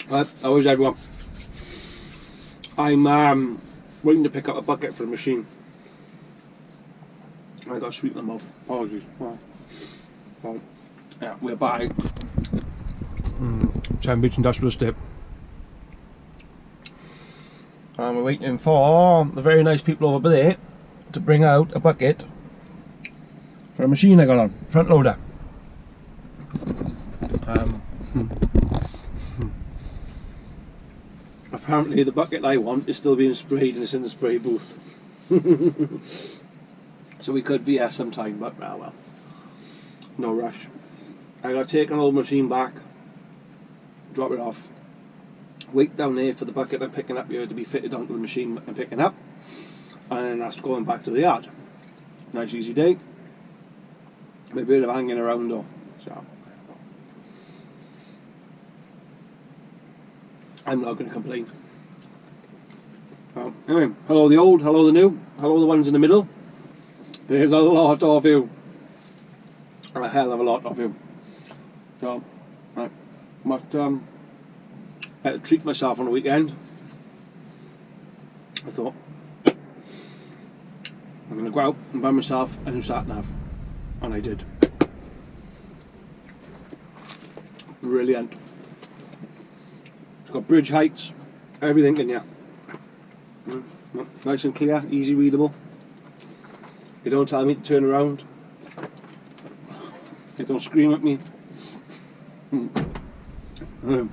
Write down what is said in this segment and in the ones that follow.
Right, how is everyone? I'm waiting to pick up a bucket for the machine. I got to sweep them off. Apologies. Well, yeah, we're by Sandwich Industrial Estate. And we're waiting for the very nice people over there to bring out a bucket for a machine I got on, front loader. Apparently the bucket I want is still being sprayed and it's in the spray booth. So we could be here sometime, but well, no rush. I gotta take an old machine back, drop it off, wait down there for the bucket I'm picking up here to be fitted onto the machine I'm picking up, and then that's going back to the yard. Nice easy day. Maybe a bit of hanging around though. So I'm not going to complain. Anyway, hello the old, hello the new, hello the ones in the middle. There's a lot of you. A hell of a lot of you. So, I must had to treat myself on the weekend. I thought, I'm going to go out and buy myself a new sat-nav. And I did. Brilliant. It's got bridge heights, everything in here. Nice and clear, easy readable. You don't tell me to turn around. You don't scream at me. You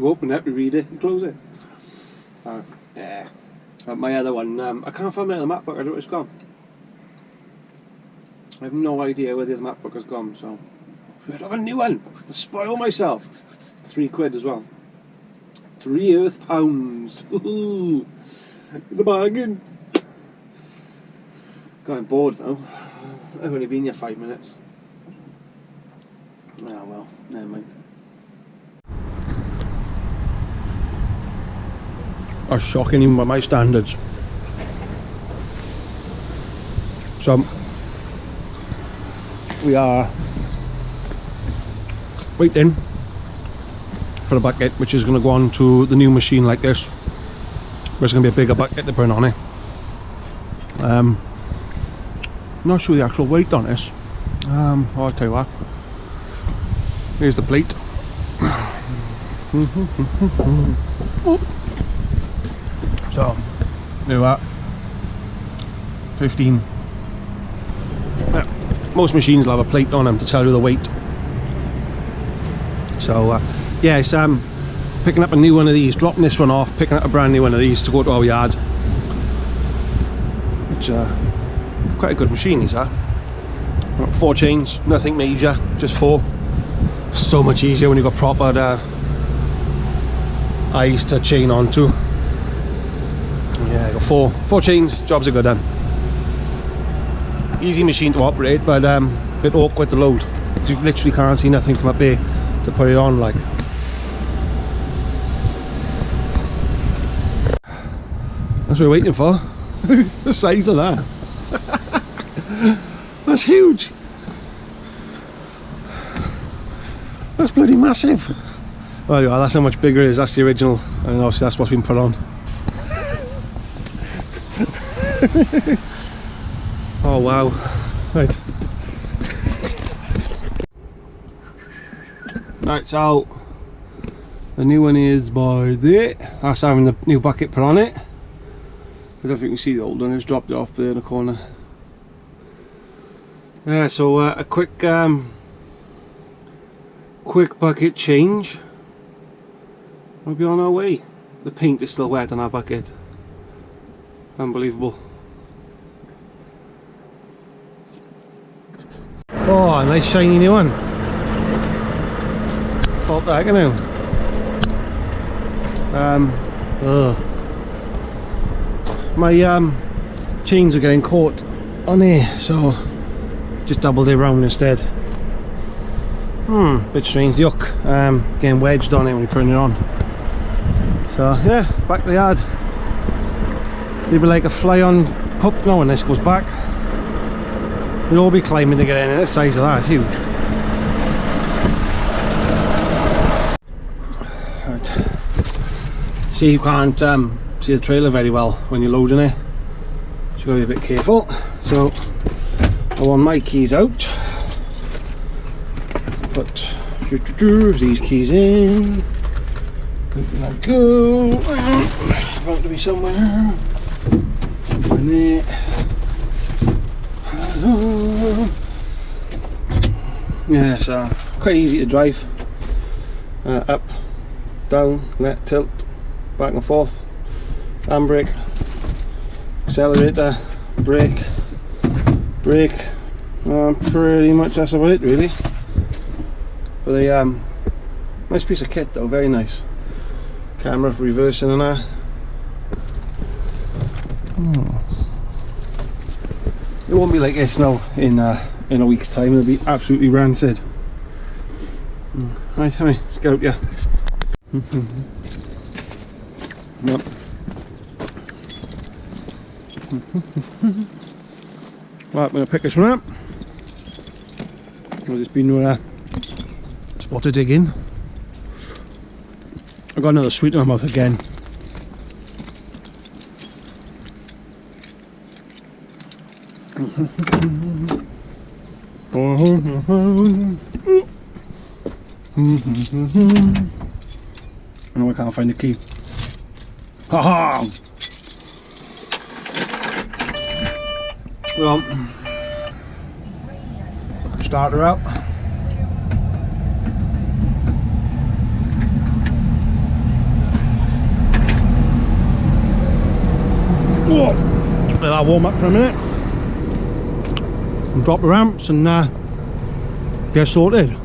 open it, you read it, you close it. Yeah. My other one, I can't find my other MacBook, I don't know where it's gone. I have no idea where the other MacBook has gone, so I'd have a new one. I'll spoil myself. £3 as well. £3 Earth. Ooh, it's a bargain. Going bored now. I've only been here 5 minutes. Ah well, never mind. That's shocking even by my standards. So we are waiting for the bucket, which is going to go on to the new machine like this. There's going to be a bigger bucket to put on it. I'm not sure the actual weight on this. I'll tell you what. Here's the plate. So, there we are. 15. Most machines will have a plate on them to tell you the weight. So, yeah, it's picking up a new one of these, dropping this one off, picking up a brand new one of these to go to our yard. Which quite a good machine is that. 4 chains, nothing major, just 4. So much easier when you've got proper eyes to chain onto. Yeah, I got 4 chains, jobs are good done. Easy machine to operate, but a bit awkward to load. You literally can't see nothing from up there to put it on like. That's what we're waiting for. The size of that. That's huge. That's bloody massive. Well, yeah, that's how much bigger it is. That's the original, and obviously that's what's been put on. Oh wow. Right. Right, so the new one is by there. That's having the new bucket put on it. I don't know if you can see the old one, it's dropped it off there in the corner. Yeah, so a quick bucket change. We'll be on our way. The paint is still wet on our bucket. Unbelievable. Oh, a nice shiny new one. Thought that, you know. My chains are getting caught on here, so just doubled it round instead. Bit strange. The hook getting wedged on it when you put it on. So yeah, back to the yard. It'll be like a fly on pup now when this goes back. We'll all be climbing to get in, and the size of that is huge. See, you can't see the trailer very well when you're loading it, so you've got to be a bit careful. So I want my keys out, put these keys in, open that go, about to be somewhere in there. Yeah, so quite easy to drive, up, down, let, tilt, back and forth, handbrake, accelerator, brake, brake, pretty much that's about it really. But a nice piece of kit though, very nice. Camera for reversing and that. It won't be like this now in a week's time, it'll be absolutely rancid. Right, Tommy, let's get out, yeah. Yep. Right, I'm going to pick this one up. I've just been doing a spot of digging. I've got another sweet in my mouth again. No, I can't find the key. Haha! Well, start her up. Whoa. Let that warm up for a minute. And drop the ramps and get sorted.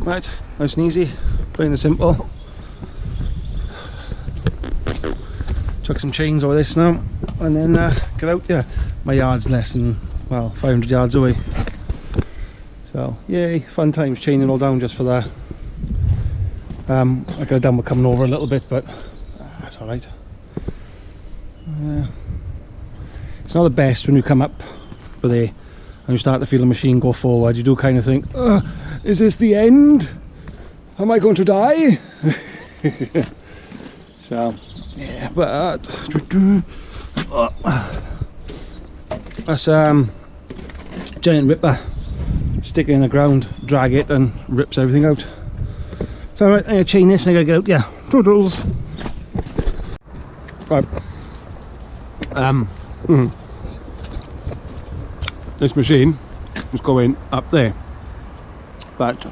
Right, nice and easy, plain and simple. Chuck some chains over this now, and then get out. Yeah, my yard's less than, well, 500 yards away. So yay, fun times chaining all down just for that. I could have done with coming over a little bit, but that's all right. It's not the best when you come up with a and you start to feel the machine go forward. You do kind of think, is this the end? Am I going to die? So yeah, but that's giant ripper. Stick it in the ground, drag it, and rips everything out. So right, I'm gonna chain this and I gotta get out. Yeah, toodles. Right. This machine was going up there, but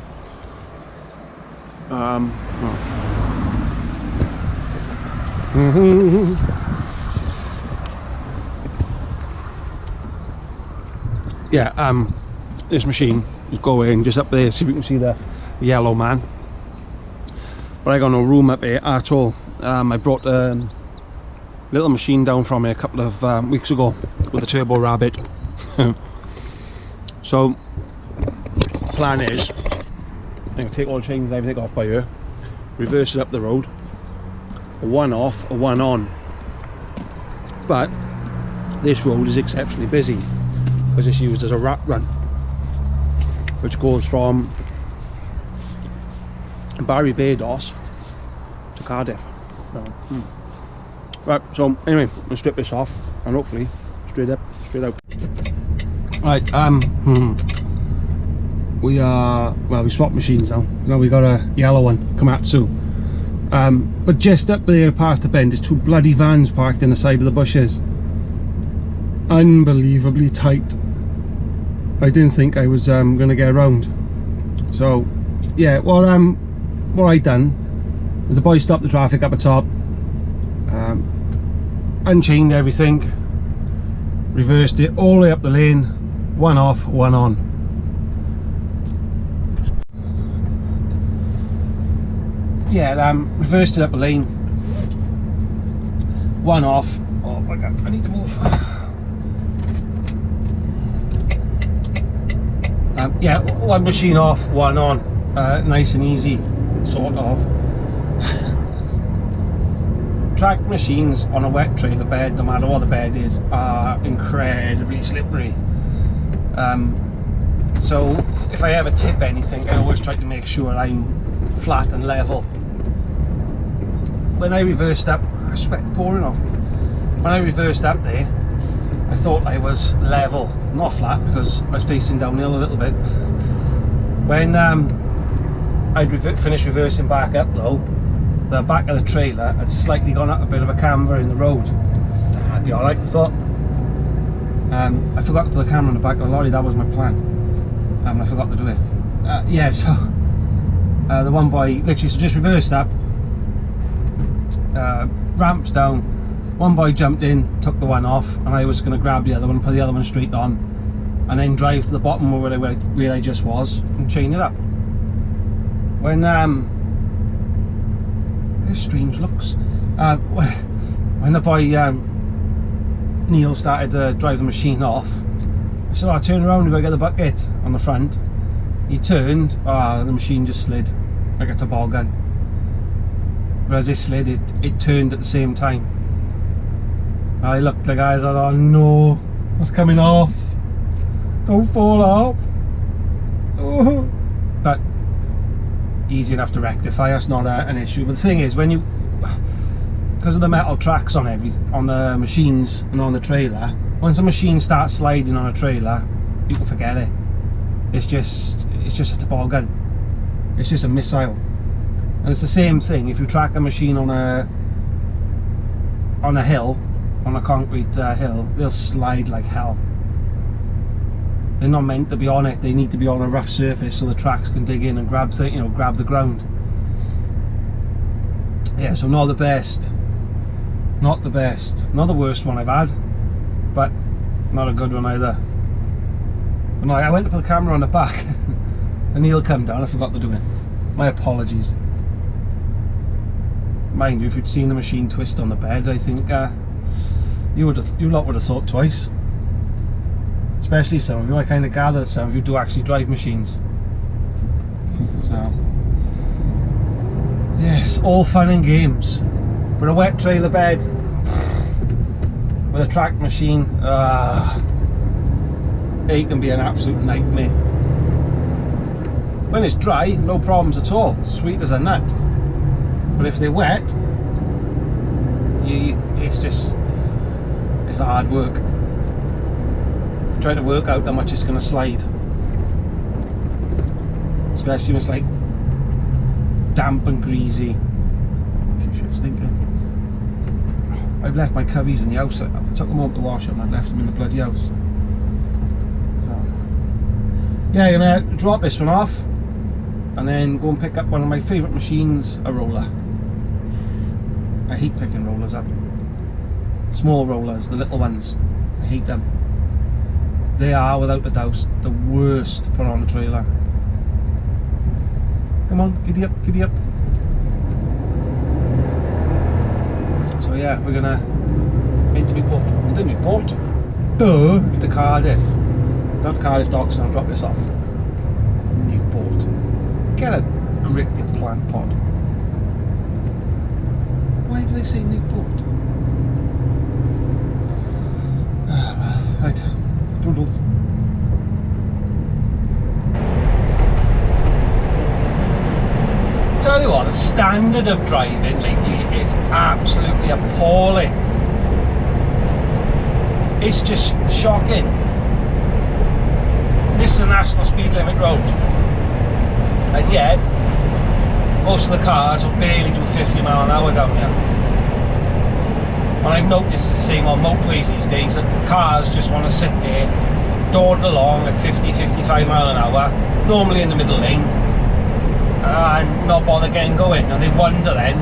yeah, this machine is going just up there. See if you can see the yellow man. But I got no room up here at all. I brought a little machine down from here a couple of weeks ago with a turbo rabbit. So plan is I'm going to take all the chains and everything off by here, reverse it up the road, one off, one on. But this road is exceptionally busy because it's used as a rat run, which goes from Barry Bardos to Cardiff. Right, so anyway, I'm going to strip this off and hopefully straight up, straight out. Right, we are, well, we swapped machines now. Now we got a yellow one, Komatsu. But just up there past the bend, there's two bloody vans parked in the side of the bushes. Unbelievably tight. I didn't think I was going to get around. So, yeah, what I done was the boy stopped the traffic up the top, unchained everything, reversed it all the way up the lane, one off, one on. Yeah, reversed it up the lane, one off. Oh my god, I need to move. Yeah, one machine off, one on. Nice and easy, sort of. Track machines on a wet trailer bed, no matter what the bed is, are incredibly slippery. So if I ever tip anything, I always try to make sure I'm flat and level. When I reversed up, sweat pouring off me. When I reversed up there, I thought I was level, not flat because I was facing downhill a little bit. When I'd finished reversing back up though, the back of the trailer had slightly gone up a bit of a camber in the road. That'd be alright, I thought. I forgot to put the camera on the back of the lorry, that was my plan. I forgot to do it. Yeah, so the one boy literally just reversed up, ramps down, one boy jumped in, took the one off, and I was going to grab the other one, put the other one straight on, and then drive to the bottom where I just was and chain it up. When there's strange looks. When the boy Neil started to drive the machine off, I said, "Oh, turn around, we've got to get the bucket on the front." He turned, the machine just slid like a toboggan. But as it slid, it turned at the same time. I looked at the guy, I thought, "Oh no, what's coming off? Don't fall off." Oh. But easy enough to rectify, that's not an issue. But the thing is, when you, because of the metal tracks on the machines and on the trailer, once a machine starts sliding on a trailer, you can forget it. It's just a toboggan. It's just a missile. And it's the same thing if you track a machine on a hill, on a concrete hill, they'll slide like hell. They're not meant to be on it, they need to be on a rough surface so the tracks can dig in and grab the ground. Yeah, so not the best. Not the best. Not the worst one I've had, but not a good one either. But no, I went to put the camera on the back and Neil come down, I forgot to do it. My apologies. Mind you, if you'd seen the machine twist on the bed, I think you lot would have thought twice. Especially some of you. I kind of gather that some of you do actually drive machines. So, yes, all fun and games. But a wet trailer bed with a tracked machine, it can be an absolute nightmare. When it's dry, no problems at all, sweet as a nut. But if they're wet, it's hard work. Trying to work out how much it's going to slide. Especially when it's like damp and greasy. Shit's stinking. I've left my cubbies in the house. I took them home to wash them and I've left them in the bloody house. So, yeah, I'm going to drop this one off and then go and pick up one of my favourite machines, a roller. I hate picking rollers up. Small rollers, the little ones. I hate them. They are, without a doubt, the worst to put on a trailer. Come on, giddy up, giddy up. So yeah, we're gonna into Newport. Duh! To Cardiff. Down to Cardiff Docks and I'll drop this off. Newport. Get a grip, you plant pod. Why did I say Newport? Right, doodles. Tell you what, the standard of driving lately is absolutely appalling. It's just shocking. This is a national speed limit road, and yet most of the cars will barely do 50 mile an hour down here. And I've noticed the same on motorways these days, that cars just want to sit there, dawdle along at 50-55 mile an hour, normally in the middle lane, and not bother getting going. And they wonder then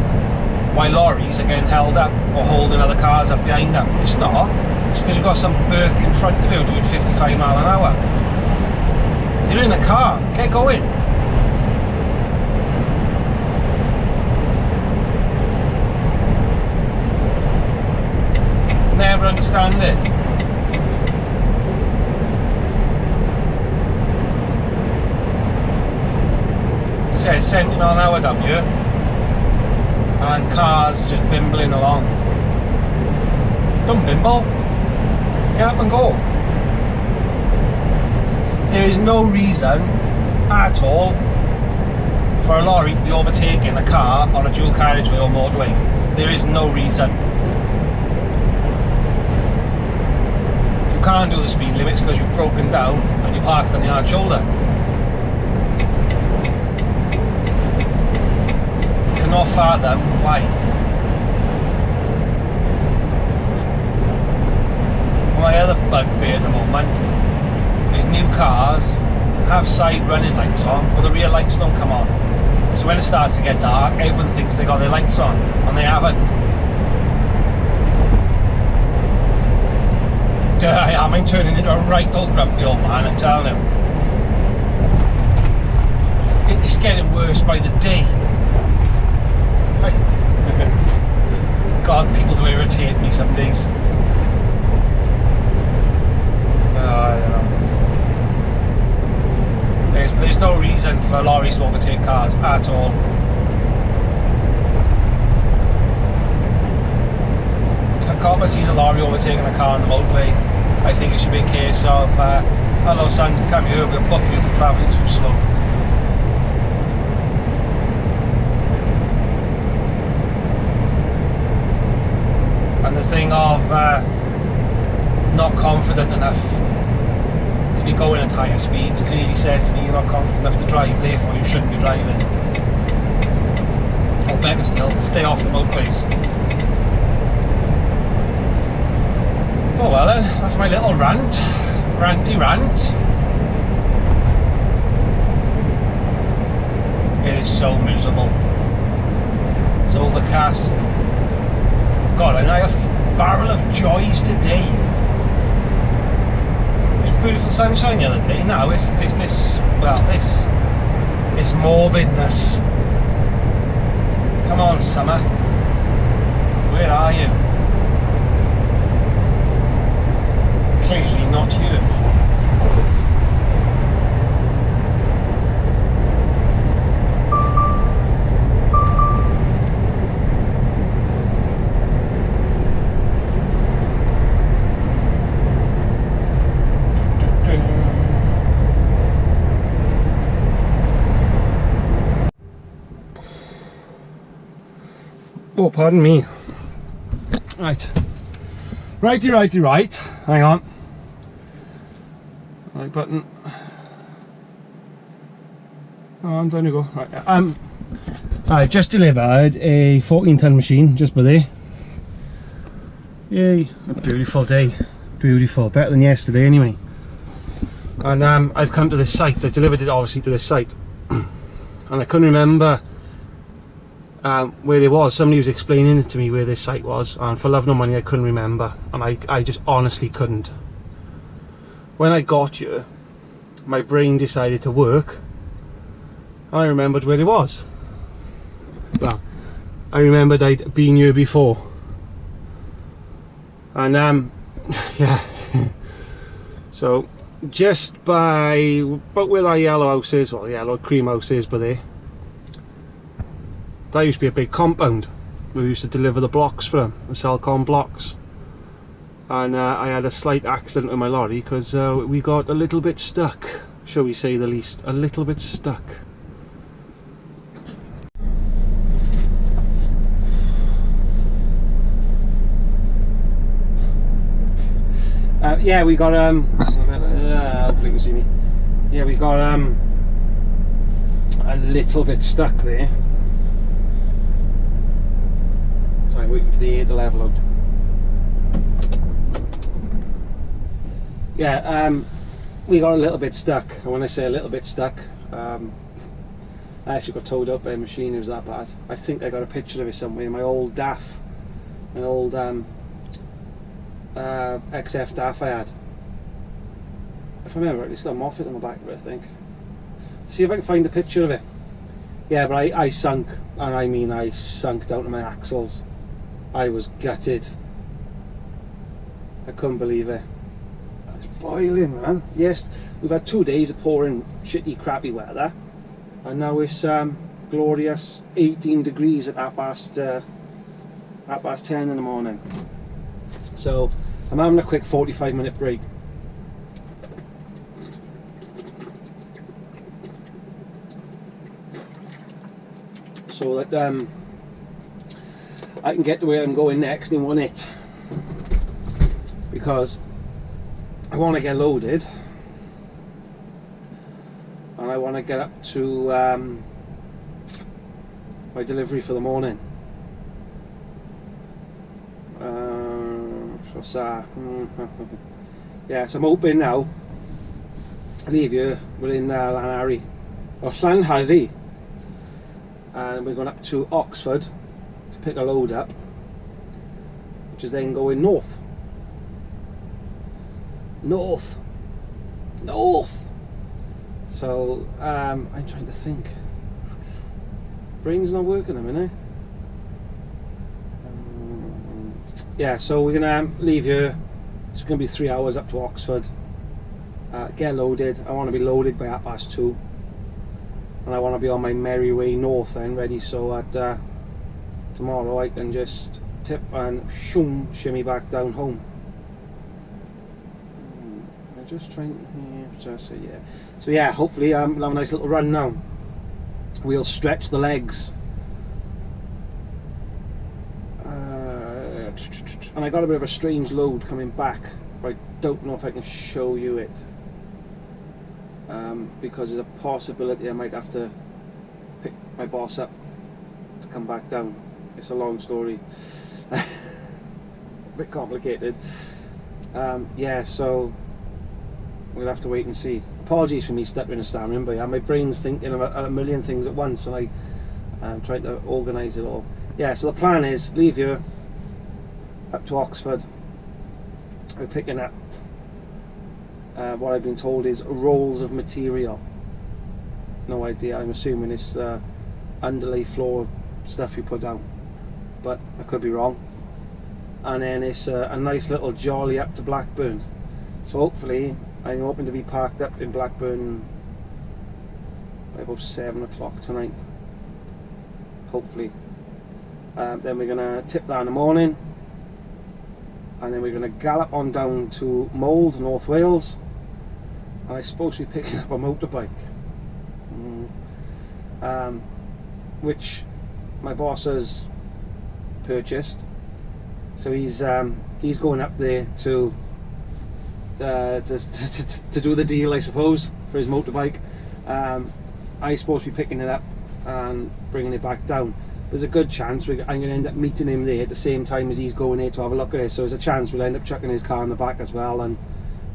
why lorries are getting held up or holding other cars up behind them. It's not. It's because you've got some Burke in front of you doing 55 mile an hour. You're in a car, get going. Never understand it. You say it's 70 mile an hour down here, and cars just bimbling along. Don't bimble. Get up and go. There is no reason at all for a lorry to be overtaking a car on a dual carriageway or motorway. There is no reason. If you can't do the speed limits because you've broken down and you parked on the hard shoulder, you cannot fathom why. My other bugbear at the moment is new cars have side running lights on, but the rear lights don't come on. So when it starts to get dark, everyone thinks they got their lights on, and they haven't. I'm turning into a right old grumpy old man, I'm telling you. It's getting worse by the day. God, people do irritate me some days. I don't know. There's no reason for lorries to overtake cars at all. If a copper sees a lorry overtaking a car on the motorway, I think it should be a case of hello son, come here, we'll book you for travelling too slow. And the thing of not confident enough to be going at higher speeds clearly says to me you're not confident enough to drive, therefore you shouldn't be driving. Or better still, stay off the motorways. Oh well then, that's my little rant. Ranty rant. It is so miserable. It's overcast. God, and I have a barrel of joys today. Beautiful sunshine the other day. Now it's this, well, this It's morbidness. Come on, Summer. Where are you? Clearly not here. Oh, pardon me. Right. Right. Hang on. Right button. On, down you go. Right. I just delivered a 14-ton machine just by there. Yay! A beautiful day. Beautiful. Better than yesterday anyway. And I've come to this site. I delivered it obviously to this site. And I couldn't remember where it was. Somebody was explaining it to me where this site was, and for love nor money I couldn't remember, and I just honestly couldn't. When I got here, my brain decided to work, and I remembered where it was. Well, I remembered I'd been here before, and yeah. So just by about where that yellow house is, well, the yellow cream house is, by there. That used to be a big compound. We used to deliver the blocks for them, the Cellcom blocks. And I had a slight accident with my lorry because we got a little bit stuck, shall we say the least. A little bit stuck. Yeah, we got hopefully you can see me. Yeah, we got a little bit stuck there. I'm waiting for the air to level out. Yeah, we got a little bit stuck, and when I say a little bit stuck, I actually got towed up by a machine. It was that bad. I think I got a picture of it somewhere. My old DAF, my old XF DAF I had. If I remember, it's got a Moffat on the back of it, I think. See if I can find a picture of it. Yeah, but I sunk, and I mean I sunk down to my axles. I was gutted. I couldn't believe it. It's boiling, man. Yes, we've had 2 days of pouring shitty, crappy weather, and now it's glorious 18 degrees at half past 10 in the morning. So I'm having a quick 45-minute break. So that I can get to where I'm going next in 1 hit, because I want to get loaded and I want to get up to my delivery for the morning. Yeah, so I'm hoping now leave here, we're in Llanharry or Llanharry, and we're going up to Oxford to pick a load up, which is then going north. So I'm trying to think. Brain's not working a minute. Yeah, so we're gonna leave here. It's gonna be 3 hours up to Oxford. Get loaded. I want to be loaded by 2:30, and I want to be on my merry way north then, ready so that tomorrow I can just tip and shimmy back down home. I'm just trying, yeah. So yeah, hopefully we'll have a nice little run now. We'll stretch the legs. And I got a bit of a strange load coming back, but I don't know if I can show you it, because there's a possibility I might have to pick my boss up to come back down. It's a long story. A bit complicated. Yeah, so we'll have to wait and see. Apologies for me stuttering and stammering, but yeah, my brain's thinking about a million things at once, and I'm trying to organise it all. Yeah, so the plan is leave here up to Oxford. We're picking up what I've been told is rolls of material. no idea. I'm assuming it's underlay floor stuff you put down, but I could be wrong. And then it's a nice little jolly up to Blackburn. So hopefully I'm hoping to be parked up in Blackburn by about 7 o'clock tonight. Hopefully. Then we're going to tip that in the morning, and then we're going to gallop on down to Mold, North Wales, and I'm supposed to be picking up a motorbike, which my boss has purchased. So he's going up there to do the deal, I suppose, for his motorbike. I'm supposed to be picking it up and bringing it back down. There's a good chance I'm going to end up meeting him there at the same time as he's going there to have a look at it. So there's a chance we'll end up chucking his car in the back as well, and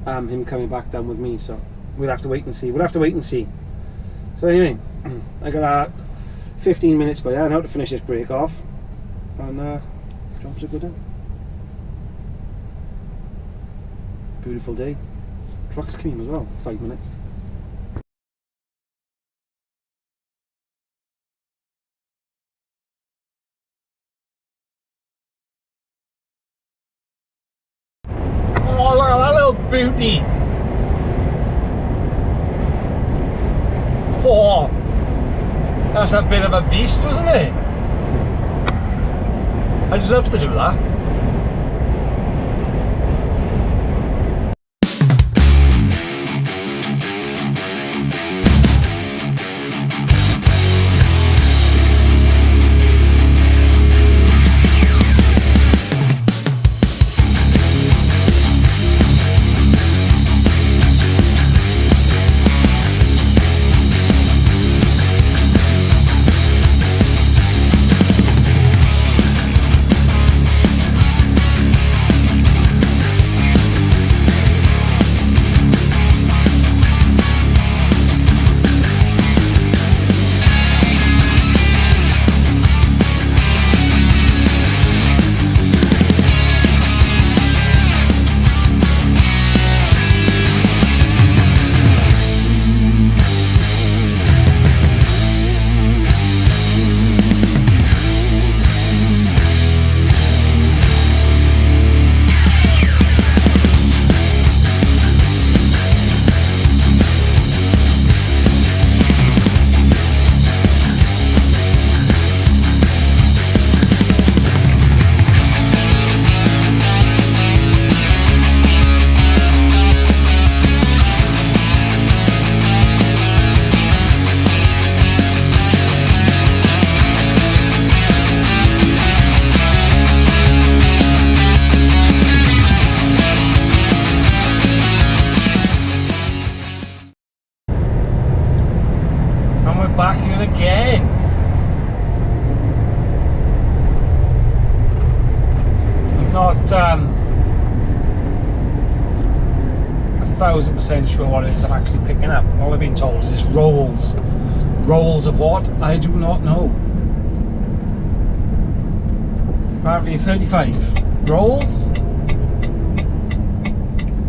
him coming back down with me. So we'll have to wait and see. So anyway, I got 15 minutes by now to finish this break off, and jobs are good then. Beautiful day. Truck's clean as well. 5 minutes. Oh, look at that little beauty. Oh, that's a bit of a beast, wasn't it? I'd love to do that. Back here again. I'm not 1000% sure what it is I'm actually picking up. All I've been told is it's rolls. Rolls of what? I do not know. Apparently 35 rolls.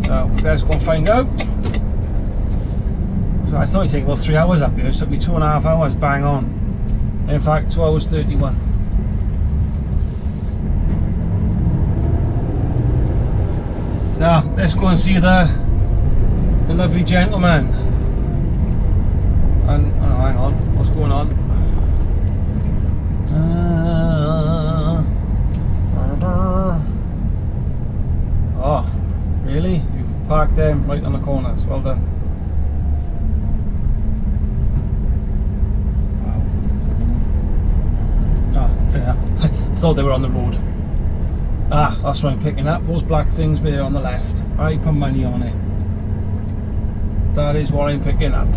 So let's go and find out. So I thought it'd take about 3 hours up here. It took me 2.5 hours, bang on. In fact, 2 hours 31. So let's go and see the lovely gentleman. And oh, hang on, what's going on? Oh, really? You've parked them right on the corners. Well done. Fair. I thought they were on the road. Ah, that's what I'm picking up. Those black things there on the left. I put money on it. That is what I'm picking up.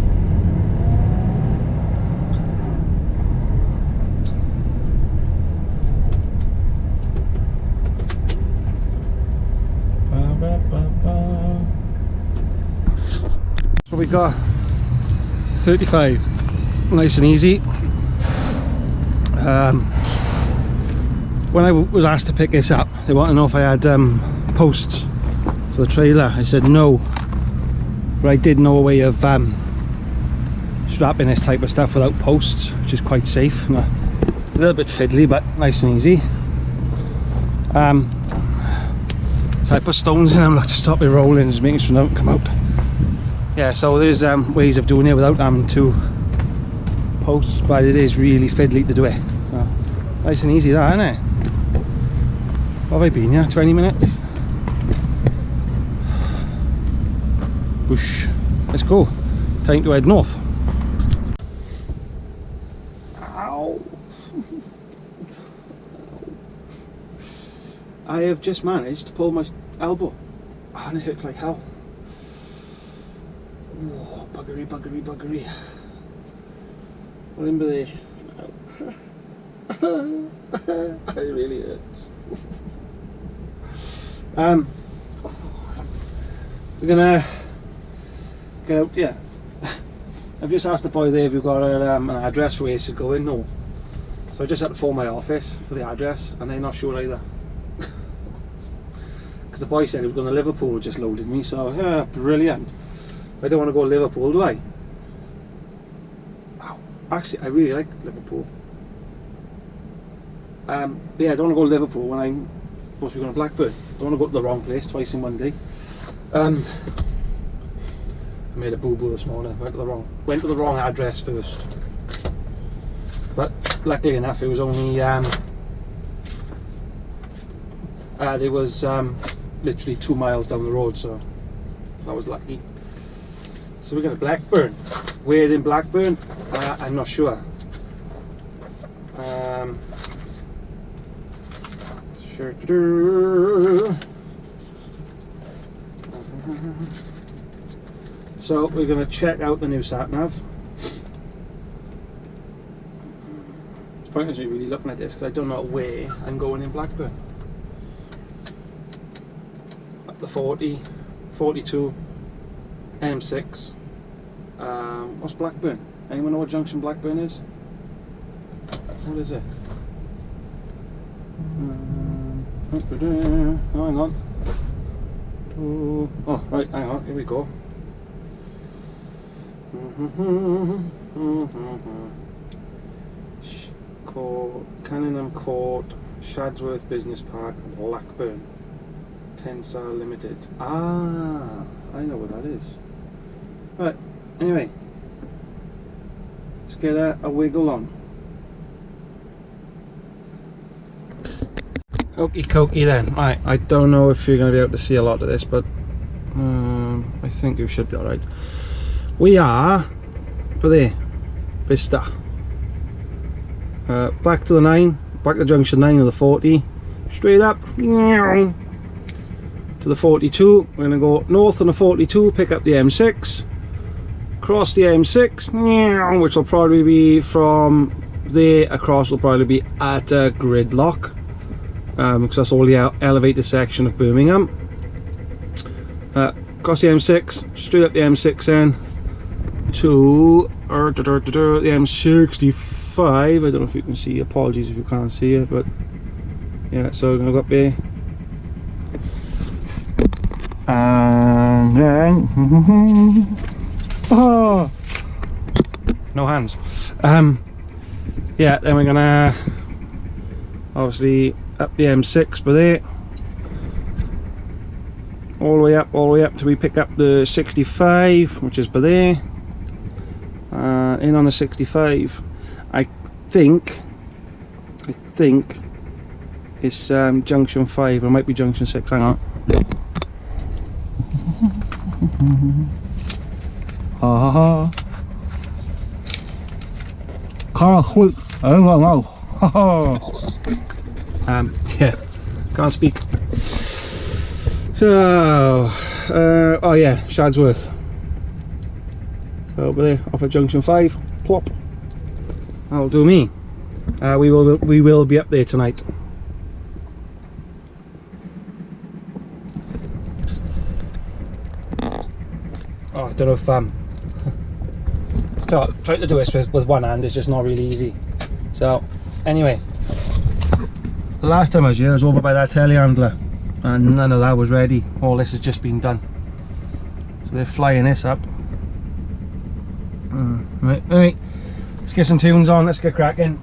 So we got 35. Nice and easy. When I was asked to pick this up, they wanted to know if I had posts for the trailer. I said no, but I did know a way of strapping this type of stuff without posts, which is quite safe. A little bit fiddly, but nice and easy. So I put stones in them, look, to stop it rolling, just making sure they don't come out. Yeah, so there's ways of doing it without having two posts, but it is really fiddly to do it. So, nice and easy that, isn't it? What have I been here? 20 minutes? Whoosh. Let's go. Time to head north. Ow. I have just managed to pull my elbow. Oh, and it hurts like hell. Oh, buggery, buggery, buggery. What in there? It really hurts. We're gonna get out. Yeah, I've just asked the boy there if you've got an address for where to go in. No, so I just had to phone my office for the address, and they're not sure either. Because the boy said he was going to Liverpool, just loaded me. So yeah, brilliant. I don't want to go to Liverpool, do I? Oh, actually, I really like Liverpool. Yeah, I don't want to go to Liverpool when I'm supposed to be going to Blackburn. I don't want to go to the wrong place twice in one day. I made a boo-boo this morning. Went to the wrong address first. But luckily enough, it was only there was literally 2 miles down the road, so I was lucky. So we're going to Blackburn. Where in Blackburn? I'm not sure. So we're going to check out the new sat nav. It's pointless me really looking at this because I don't know where I'm going in Blackburn. Up the 40, 42, M6. What's Blackburn? Anyone know what junction Blackburn is? What is it? Oh, hang on. Oh, right, hang on, here we go. Cannonham Court, Shadsworth Business Park, Blackburn. 10-star limited. Ah, I know what that is. Right, anyway. Let's get a wiggle on. Okie dokie then. Right, I don't know if you're going to be able to see a lot of this, but I think you should be alright. We are for there, Vista. Back to the 9, back to junction 9 of the 40, straight up to the 42. We're going to go north on the 42, pick up the M6, cross the M6, which will probably be from there across, will probably be at a gridlock. Because that's all the elevated section of Birmingham. Across the M6, straight up the M6 then to the M65. I don't know if you can see, apologies if you can't see it, but yeah, so we're going to go up there. And then oh, no hands. Yeah, then we're going to obviously up the M6 by there, all the way up till we pick up the 65, which is by there. In on the 65, I think it's junction 5, or it might be junction 6, hang on. Yeah, can't speak. So, oh yeah, Shadsworth. So over there, off at junction 5, plop. That'll do me. We will be up there tonight. Oh, I don't know if trying to do this with one hand is just not really easy. So anyway, the last time I was here, I was over by that telehandler and none of that was ready. All this has just been done. So they're flying this up. Right, let's get some tunes on, let's get cracking.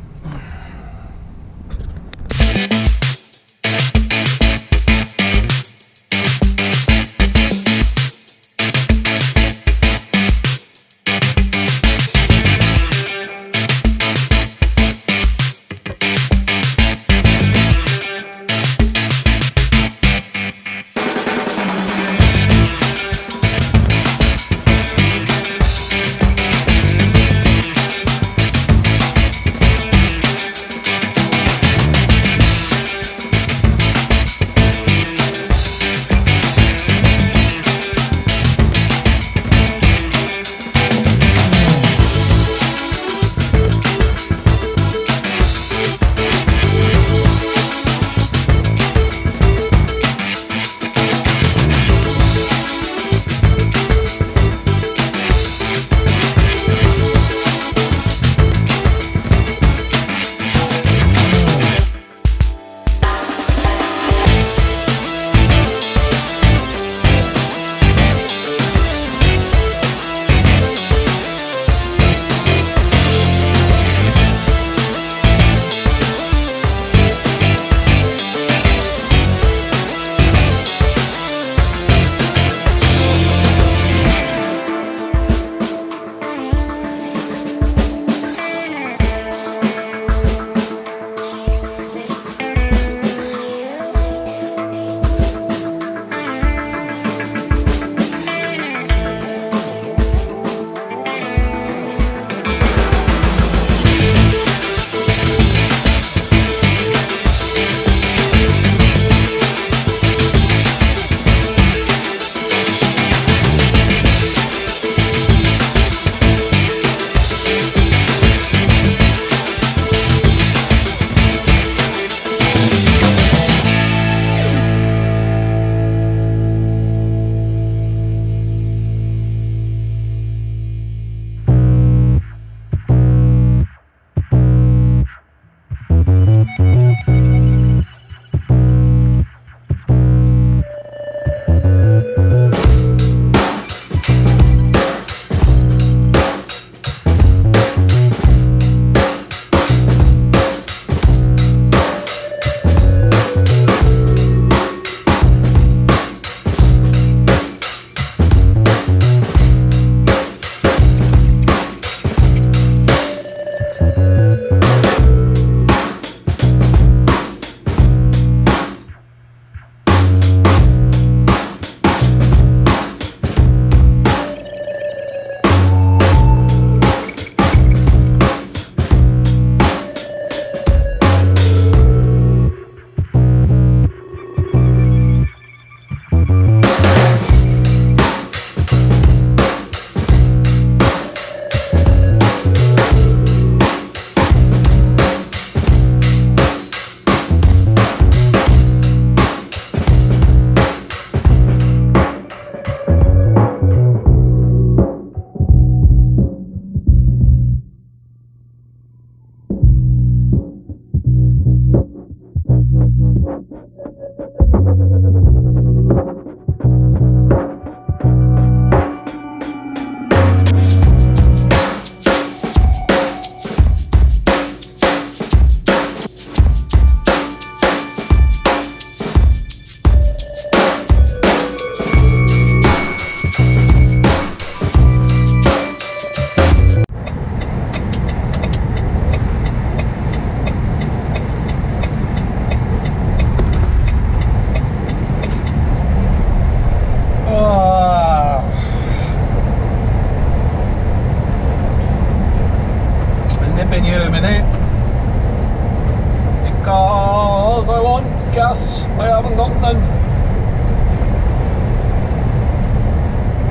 gas. I haven't got none.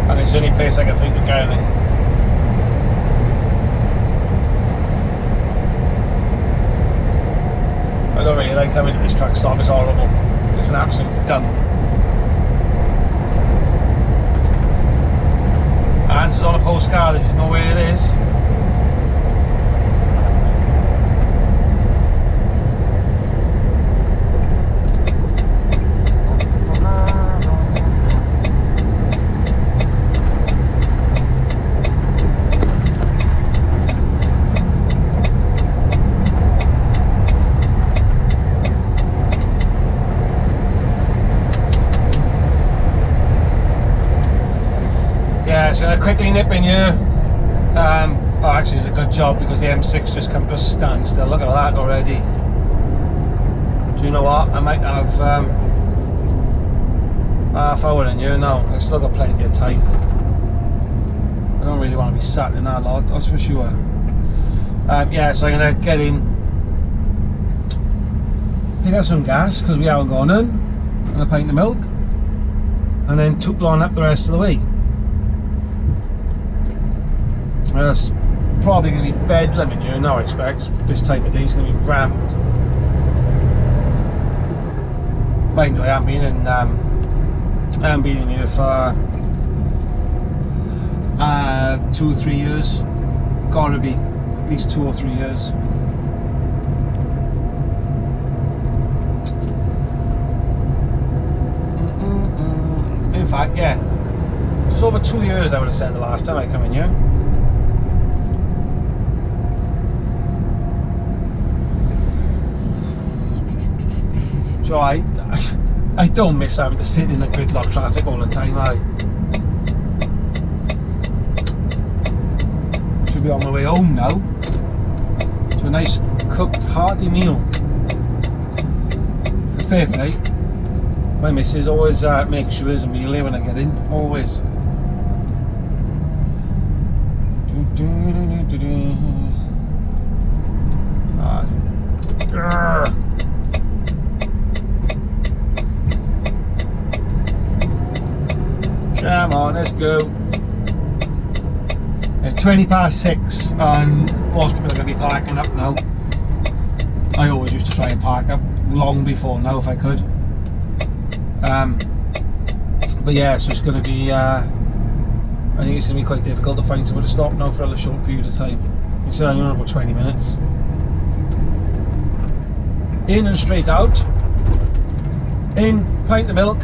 And it's the only place I can think of getting it. I don't really like coming to this truck stop, it's horrible. It's an absolute dump. Answers on a postcard if you know where it is. Yeah, so I quickly nip in here. Oh, actually, it's a good job because the M6 just come to a standstill. Look at that already. Do you know what? I might have half hour in here now. I've still got plenty of time. I don't really want to be sat in that lot, that's for sure. Yeah, so I'm going to get in, pick up some gas because we haven't gone in, and a pint of milk, and then tootle on up the rest of the way. It's probably going to be bedlam in here now, I expect. This time of day is going to be rammed. Mind you, I haven't been in here for 2 or 3 years. Gotta be at least 2 or 3 years. In fact, yeah, just over 2 years I would have said the last time I come in here. So I don't miss having to sit in the gridlock traffic all the time. I should be on my way home now to a nice cooked hearty meal. Because fair play, my missus always makes sure there's a meal here when I get in, always. Come on, let's go. 20 past 6, and most people are going to be parking up now. I always used to try and park up long before now if I could. But yeah, so it's going to be, I think it's going to be quite difficult to find somewhere to stop now for a short period of time. You said I'm only about 20 minutes. In and straight out. In, pint of milk.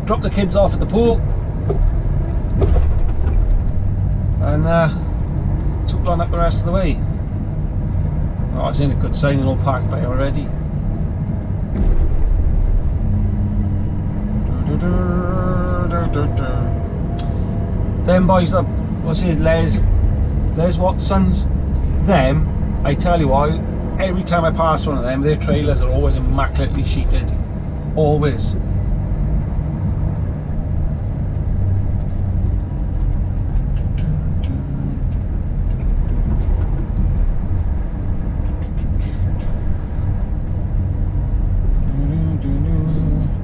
Drop the kids off at the pool. And took on up the rest of the way. Oh, it's in a good sign, they're all parked by already. Them boys, what's his, Les Watsons, them, I tell you what, every time I pass one of them, their trailers are always immaculately sheeted. Always.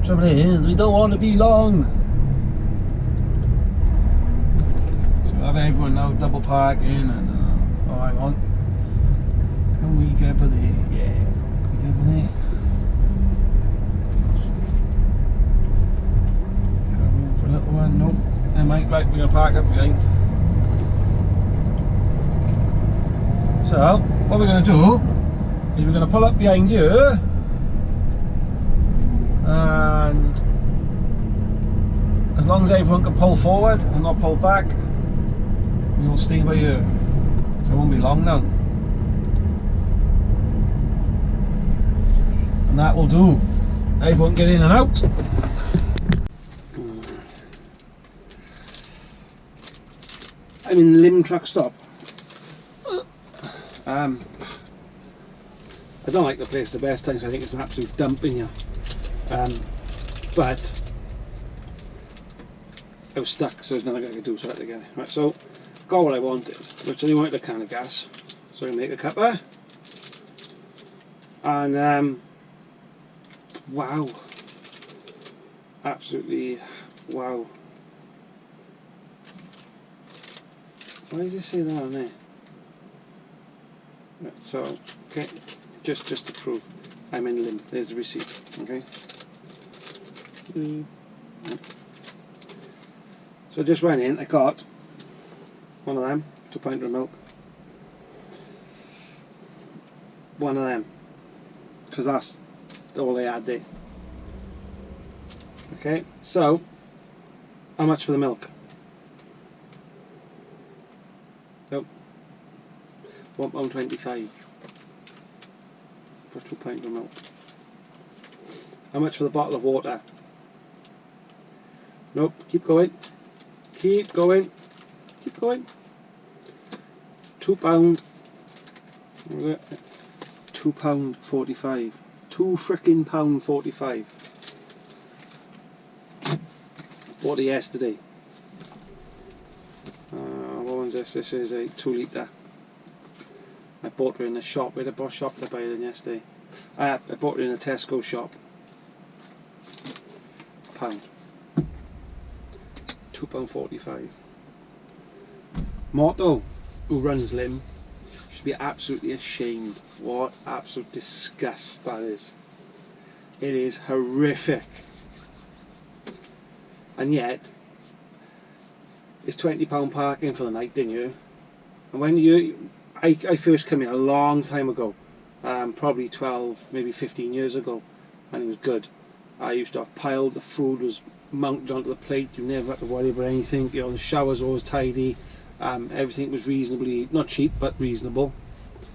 Trouble is, we don't want to be long. So I have everyone now double parking and oh, hang on. Can we get by there? Yeah, can we get by there? Got room for a little one? Nope. They might like we're gonna park up behind. So what we're gonna do is we're gonna pull up behind you. And as long as everyone can pull forward and not pull back, we will stay by here. So it won't be long now. And that will do. Everyone get in and out. I'm in Lim truck stop. I don't like the place the best times. I think it's an absolute dump in here. But I was stuck, so there's nothing I could do, so I had to get it. Right, so got what I wanted, which only wanted a can of gas, so I can make a cuppa. And wow, absolutely wow. Why does it say that on there? Right, so okay, just to prove I'm in Lim. There's the receipt. Okay. So I just went in, I got one of them, 2 pints of milk, one of them, because that's all they had there. Okay, so how much for the milk? Nope, £1.25 for 2 pints of milk. How much for the bottle of water? Nope, keep going, Keep going. Keep going. £2. £2.45. £2.45. Bought it yesterday. What one's this? This is a 2 litre. I bought it in a shop. Where the shop that I bought it in yesterday. I bought it in a Tesco shop. Pound. £2.45. Motto, who runs Lim, should be absolutely ashamed. What absolute disgust that is. It is horrific. And yet, it's £20 parking for the night, didn't you? And when I first came here a long time ago, probably 12, maybe 15 years ago, and it was good. I used to have piled, the food was mounted onto the plate, you never had to worry about anything, you know, the showers were always tidy, everything was reasonably, not cheap, but reasonable.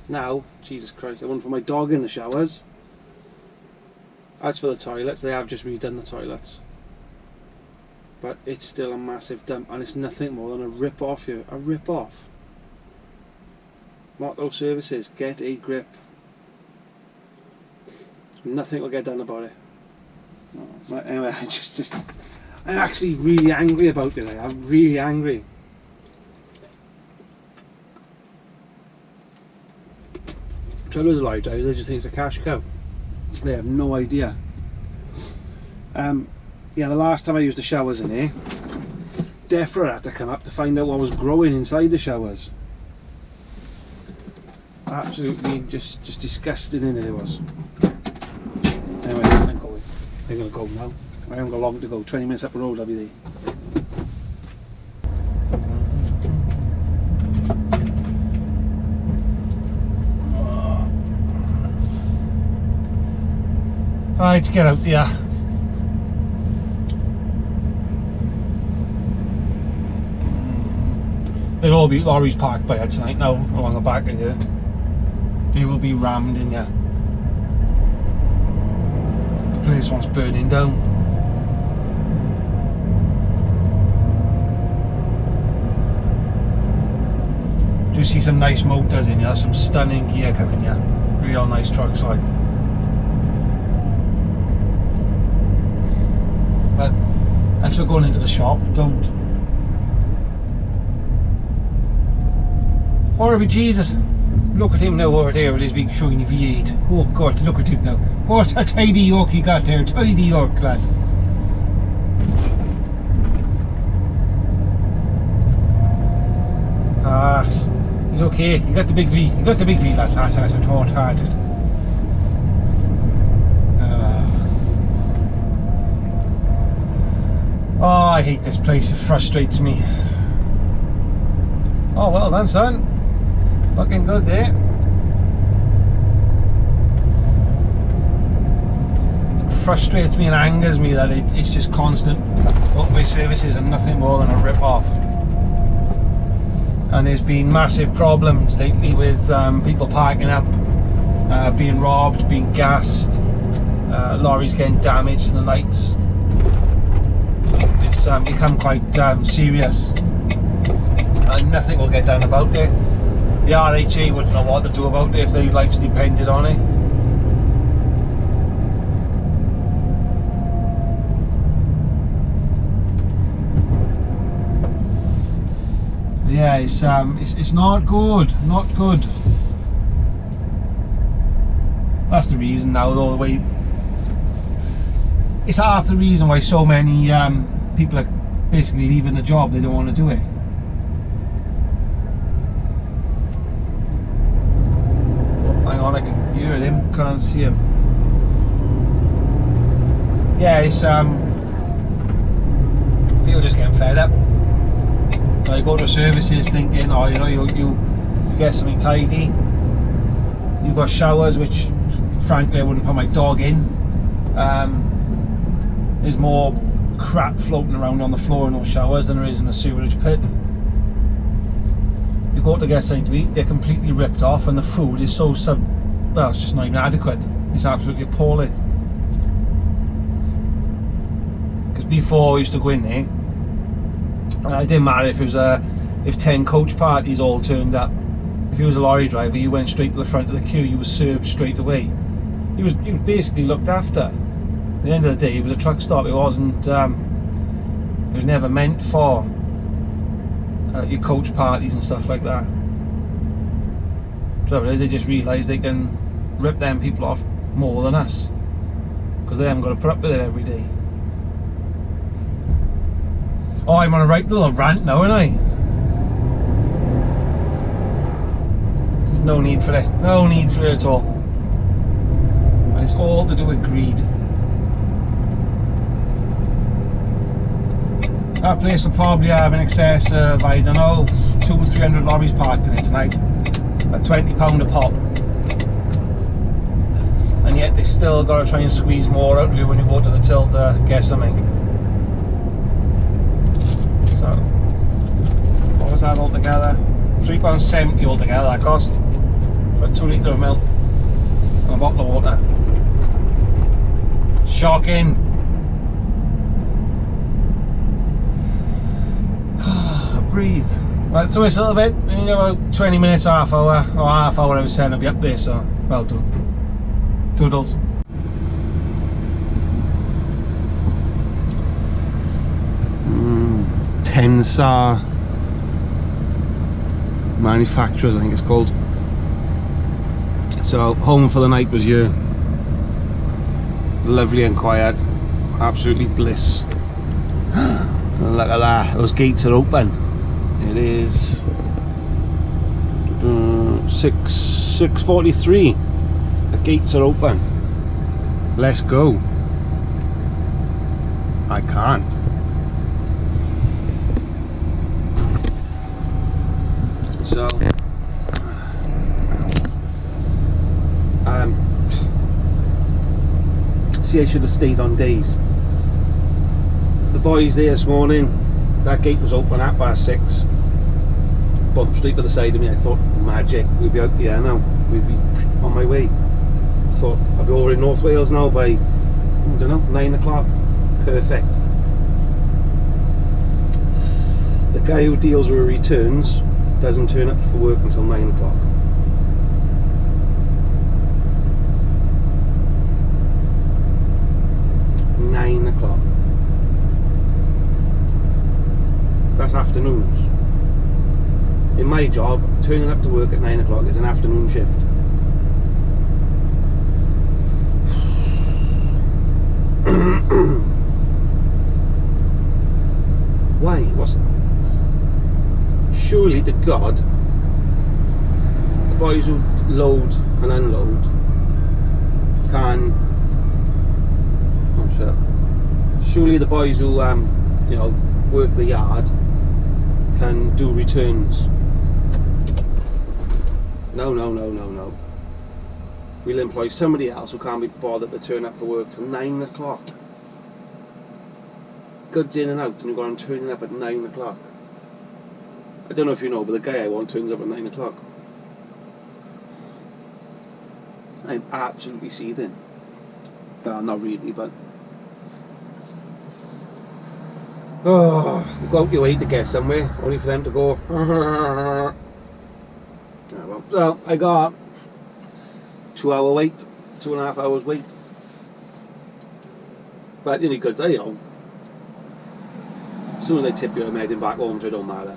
Now, Jesus Christ, I want to put my dog in the showers. As for the toilets, they have just redone the toilets. But it's still a massive dump, and it's nothing more than a rip-off here, a rip-off. Motto Services, get a grip. Nothing will get done about it. No. Anyway, I'm actually really angry about it. I'm really angry. Trouble with the lorry drivers, they just think it's a cash cow. They have no idea. Yeah, the last time I used the showers in here, Defra had to come up to find out what was growing inside the showers. Absolutely just disgusting in it was. Anyway, I'm going. I'm going to go now. I haven't got long to go. 20 minutes up the road I'll be there. Right, let's get out there. There'll all be lorries parked by here tonight now, along the back of here. They will be rammed in here. The place wants burning down. Do see some nice motors in here, some stunning gear coming here. Real nice trucks like. But as we're going into the shop, don't. Horrible Jesus! Look at him now over there with his big shiny V8. Oh God, look at him now. What a tidy York he got there, tidy York lad. Ah, he's okay. He got the big V. He got the big V lad. That's it, hard-hearted. Oh, I hate this place, it frustrates me. Oh, well done, son. Looking good there. It frustrates me and angers me that it's just constant motorway services and nothing more than a rip-off. And there's been massive problems lately with people parking up, being robbed, being gassed, lorries getting damaged in the nights. It's become quite serious, and nothing will get done about it. The RHA wouldn't know what to do about it if their lives depended on it. Yeah, it's not good, not good. That's the reason now, though, the way. It's half the reason why so many people are basically leaving the job. They don't want to do it. Hang on, I can hear him, can't see him. Yeah, it's people just getting fed up. Like, go to services thinking, oh, you know, you get something tidy. You've got showers, which frankly I wouldn't put my dog in. There's more crap floating around on the floor in those showers than there is in the sewerage pit. You go to get something to eat, they're completely ripped off, and the food is so well, it's just not even adequate. It's absolutely appalling. Because before I used to go in there, It didn't matter if it was if 10 coach parties all turned up. If you was a lorry driver, you went straight to the front of the queue. You were served straight away. You was basically looked after. At the end of the day, it was a truck stop. It wasn't. It was never meant for your coach parties and stuff like that. The trouble is, they just realise they can rip them people off more than us because they haven't got to put up with it every day. Oh, I'm on a right little rant now, aren't I? There's no need for it. No need for it at all. And it's all to do with greed. That place will probably have in excess of, I don't know, 200-300 lorries parked in it tonight at £20 a pop. And yet they still got to try and squeeze more out of you when you go to the till to get something. So, what was that altogether? £3.70 altogether that cost for a 2 litre of milk and a bottle of water. Shocking. Breathe. Right, so it's a little bit, about 20 minutes, half hour, or half hour I was saying I'll be up there, so well done. Toodles. Tensar Manufacturers, I think it's called. So home for the night was here. Lovely and quiet, absolutely bliss. Look at that, those gates are open. It is 6:43. The gates are open. Let's go. I can't. So see, I should have stayed on days. The boys there this morning, that gate was open at +6. Bumped straight to the side of me. I thought, magic, we'll be out here now. We'll be on my way. I thought I'll be over in North Wales now by, I don't know, 9 o'clock. Perfect. The guy who deals with returns doesn't turn up for work until 9 o'clock. That's afternoons. In my job, turning up to work at 9 o'clock is an afternoon shift. Why? What's... Surely to God, the boys who load and unload can... Oh, shut up. Surely the boys who, you know, work the yard can do returns. No. We'll employ somebody else who can't be bothered to turn up for work till 9 o'clock. Goods in and out, and you've got them turning up at 9 o'clock. I don't know if you know, but the guy I want turns up at 9 o'clock. I'm absolutely seething. Well, not really, but... Oh, you go out your way to get somewhere, only for them to go... Well, I got 2 hour wait, 2.5 hours wait. But the only good thing, you know, as soon as I tip you, I'm heading back home, so it don't matter.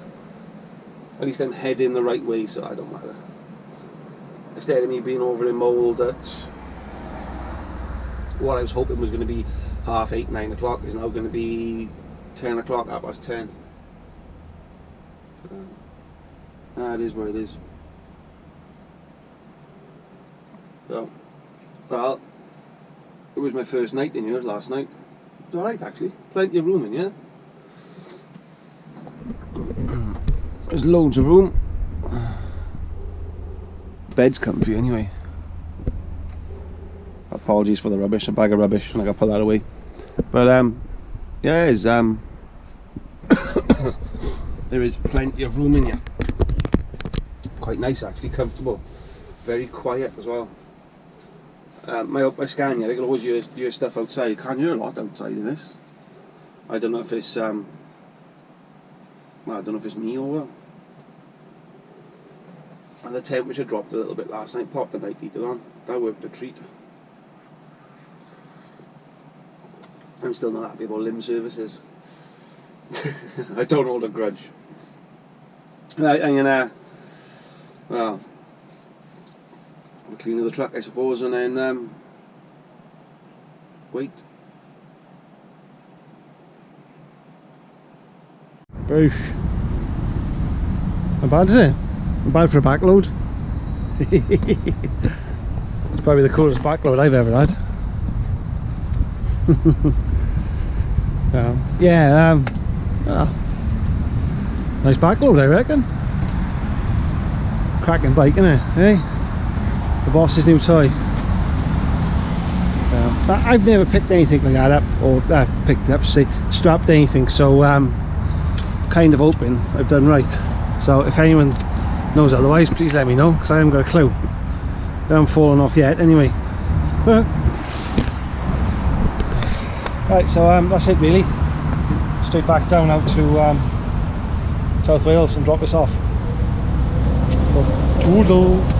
At least I'm heading the right way, so I don't matter. Instead of me being over in mould at what I was hoping was going to be 8:30, 9 o'clock is now going to be 10 o'clock, 10:30. It is what it is. So, well, it was my first night in here last night. It was alright actually, plenty of room in here. There's loads of room. Bed's comfy anyway. Apologies for the rubbish, a bag of rubbish, and I got to put that away. But yeah, it's there is plenty of room in here. Quite nice actually, comfortable, very quiet as well. My Scania, I can always hear stuff outside. You can't hear a lot outside in this. I don't know if it's Well, I don't know if it's me or what. And the temperature dropped a little bit last night. Popped the night heater on. That worked a treat. I'm still not happy about limb services. I don't hold a grudge. Right, I'm gonna, well, I'll clean the truck, I suppose, and then wait. Boosh. Not bad, is it? Not bad for a backload. It's probably the coolest backload I've ever had. Yeah, nice backload, I reckon. Cracking bike, innit? Hey, the boss's new toy. I've never picked anything like that up, or picked it up, say, strapped anything. So kind of hoping I've done right. So if anyone knows otherwise, please let me know, because I haven't got a clue. I haven't fallen off yet, anyway. Right, so that's it really. Straight back down out to South Wales and drop this off. So, toodles.